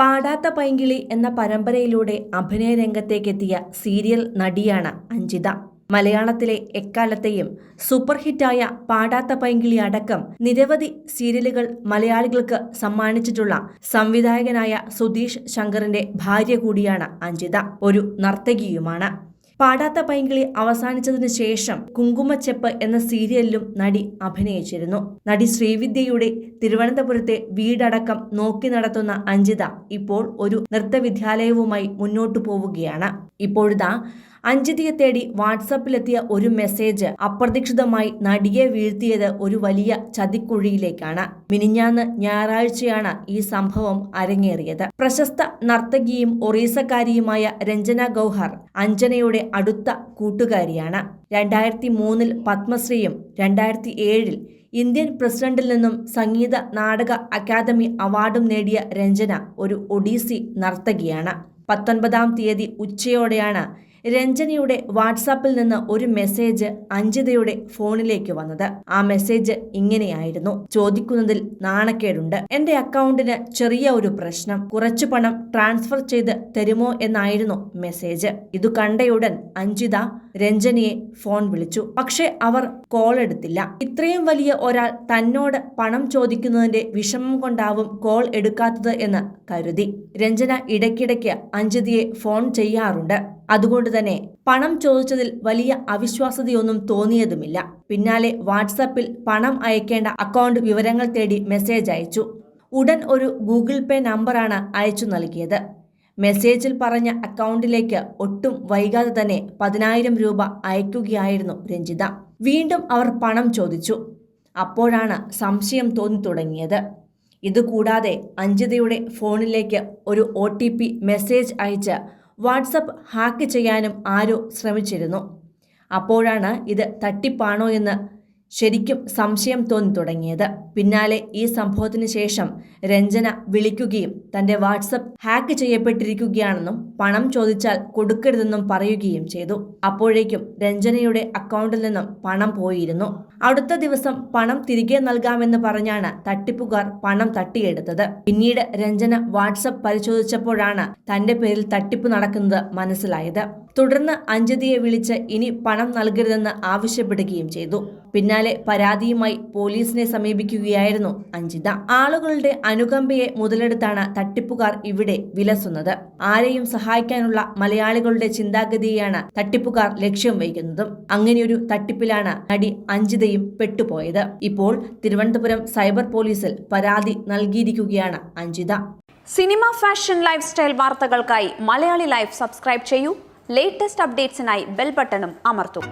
പാടാത്ത പൈങ്കിളി എന്ന പരമ്പരയിലൂടെ അഭിനയ രംഗത്തേക്കെത്തിയ സീരിയൽ നടിയാണ് അഞ്ജിത. മലയാളത്തിലെ എക്കാലത്തെയും സൂപ്പർ ഹിറ്റായ പാടാത്ത പൈങ്കിളി അടക്കം നിരവധി സീരിയലുകൾ മലയാളികൾക്ക് സമ്മാനിച്ചിട്ടുള്ള സംവിധായകനായ സുധീഷ് ശങ്കറിന്റെ ഭാര്യ കൂടിയാണ് അഞ്ജിത. ഒരു നർത്തകിയുമാണ്. പാടാത്ത പൈങ്കിളി അവസാനിച്ചതിനു ശേഷം കുങ്കുമച്ചെപ്പ് എന്ന സീരിയലിലും നടി അഭിനയിച്ചിരുന്നു. നടി ശ്രീവിദ്യയുടെ തിരുവനന്തപുരത്തെ വീടടക്കം നോക്കി നടത്തുന്ന അഞ്ജിത ഇപ്പോൾ ഒരു നൃത്തവിദ്യാലയവുമായി മുന്നോട്ടു പോവുകയാണ്. ഇപ്പോഴിതാ അഞ്ജിതയെ തേടി വാട്സാപ്പിലെത്തിയ ഒരു മെസ്സേജ് അപ്രതീക്ഷിതമായി നടിയെ വീഴ്ത്തിയത് ഒരു വലിയ ചതിക്കുഴിയിലേക്കാണ്. മിനിഞ്ഞാന്ന് ഞായറാഴ്ചയാണ് ഈ സംഭവം അരങ്ങേറിയത്. പ്രശസ്ത നർത്തകിയും ഒറീസക്കാരിയുമായ രഞ്ജന ഗൗഹർ അഞ്ജനയുടെ അടുത്ത കൂട്ടുകാരിയാണ്. 2003 പത്മശ്രീയും 2007 ഇന്ത്യൻ പ്രസിഡന്റിൽ നിന്നും സംഗീത നാടക അക്കാദമി അവാർഡും നേടിയ രഞ്ജന ഒരു ഒഡീസി നർത്തകിയാണ്. 19-ാം തീയതി ഉച്ചയോടെയാണ് രഞ്ജനയുടെ വാട്സാപ്പിൽ നിന്ന് ഒരു മെസ്സേജ് അഞ്ജിതയുടെ ഫോണിലേക്ക് വന്നത്. ആ മെസ്സേജ് ഇങ്ങനെയായിരുന്നു: ചോദിക്കുന്നതിൽ നാണക്കേടുണ്ട്. എന്റെ അക്കൗണ്ടിന് ചെറിയ ഒരു പ്രശ്നം. കുറച്ചു പണം ട്രാൻസ്ഫർ ചെയ്ത് തരുമോ എന്നായിരുന്നു മെസ്സേജ്. ഇത് കണ്ടയുടൻ അഞ്ജിത രഞ്ജനയെ ഫോൺ വിളിച്ചു. പക്ഷെ അവർ കോൾ എടുത്തില്ല. ഇത്രയും വലിയ ഒരാൾ തന്നോട് പണം ചോദിക്കുന്നതിന്റെ വിഷമം കൊണ്ടാവും കോൾ എടുക്കാത്തത് എന്ന് കരുതി. രഞ്ജന ഇടയ്ക്കിടയ്ക്ക് അഞ്ജിതയെ ഫോൺ ചെയ്യാറുണ്ട്. അതുകൊണ്ട് തന്നെ പണം ചോദിച്ചതിൽ വലിയ അവിശ്വാസ്യതയൊന്നും തോന്നിയതുമില്ല. പിന്നാലെ വാട്സാപ്പിൽ പണം അയക്കേണ്ട അക്കൗണ്ട് വിവരങ്ങൾ തേടി മെസ്സേജ് അയച്ചു. ഉടൻ ഒരു ഗൂഗിൾ പേ നമ്പറാണ് അയച്ചു നൽകിയത്. മെസ്സേജിൽ പറഞ്ഞ അക്കൗണ്ടിലേക്ക് ഒട്ടും വൈകാതെ തന്നെ 10,000 രൂപ അയക്കുകയായിരുന്നു രഞ്ജിത. വീണ്ടും അവർ പണം ചോദിച്ചു. അപ്പോഴാണ് സംശയം തോന്നി തുടങ്ങിയത്. ഇതുകൂടാതെ അഞ്ജിതയുടെ ഫോണിലേക്ക് ഒരു OTP മെസ്സേജ് അയച്ച് വാട്സപ്പ് ഹാക്ക് ചെയ്യാനും ആരോ ശ്രമിച്ചിരുന്നു. അപ്പോഴാണ് ഇത് തട്ടിപ്പാണോ എന്ന് ശരിക്കും സംശയം തോന്നി തുടങ്ങിയത്. പിന്നാലെ ഈ സംഭവത്തിന് ശേഷം രഞ്ജന വിളിക്കുകയും തന്റെ വാട്സപ്പ് ഹാക്ക് ചെയ്യപ്പെട്ടിരിക്കുകയാണെന്നും പണം ചോദിച്ചാൽ കൊടുക്കരുതെന്നും പറയുകയും ചെയ്തു. അപ്പോഴേക്കും രഞ്ജനയുടെ അക്കൗണ്ടിൽ നിന്നും പണം പോയിരുന്നു. അടുത്ത ദിവസം പണം തിരികെ നൽകാമെന്ന് പറഞ്ഞാണ് തട്ടിപ്പുകാർ പണം തട്ടിയെടുത്തത്. പിന്നീട് രഞ്ജന വാട്സപ്പ് പരിശോധിച്ചപ്പോഴാണ് തന്റെ പേരിൽ തട്ടിപ്പ് നടക്കുന്നത് മനസ്സിലായത്. തുടർന്ന് അഞ്ജിതയെ വിളിച്ച് ഇനി പണം നൽകരുതെന്ന് ആവശ്യപ്പെടുകയും ചെയ്തു. പിന്നാലെ പരാതിയുമായി പോലീസിനെ സമീപിക്കുകയായിരുന്നു അഞ്ജിത. ആളുകളുടെ അനുകമ്പയെ മുതലെടുത്താണ് തട്ടിപ്പുകാർ ഇവിടെ വിലസുന്നത്. ആരെയും സഹായിക്കാനുള്ള മലയാളികളുടെ ചിന്താഗതിയെയാണ് തട്ടിപ്പുകാർ ലക്ഷ്യം വയ്ക്കുന്നതും. അങ്ങനെയൊരു തട്ടിപ്പിലാണ് നടി അഞ്ജിതയും പെട്ടുപോയത്. ഇപ്പോൾ തിരുവനന്തപുരം സൈബർ പോലീസിൽ പരാതി നൽകിയിരിക്കുകയാണ് Anjitha. Cinema, fashion, life style വാർത്തകൾക്കായി മലയാളി ലൈഫ് സബ്സ്ക്രൈബ് ചെയ്യൂ. ലേറ്റസ്റ്റ് അപ്ഡേറ്റ്സിനായി ബെൽ ബട്ടണും അമർത്തൂ.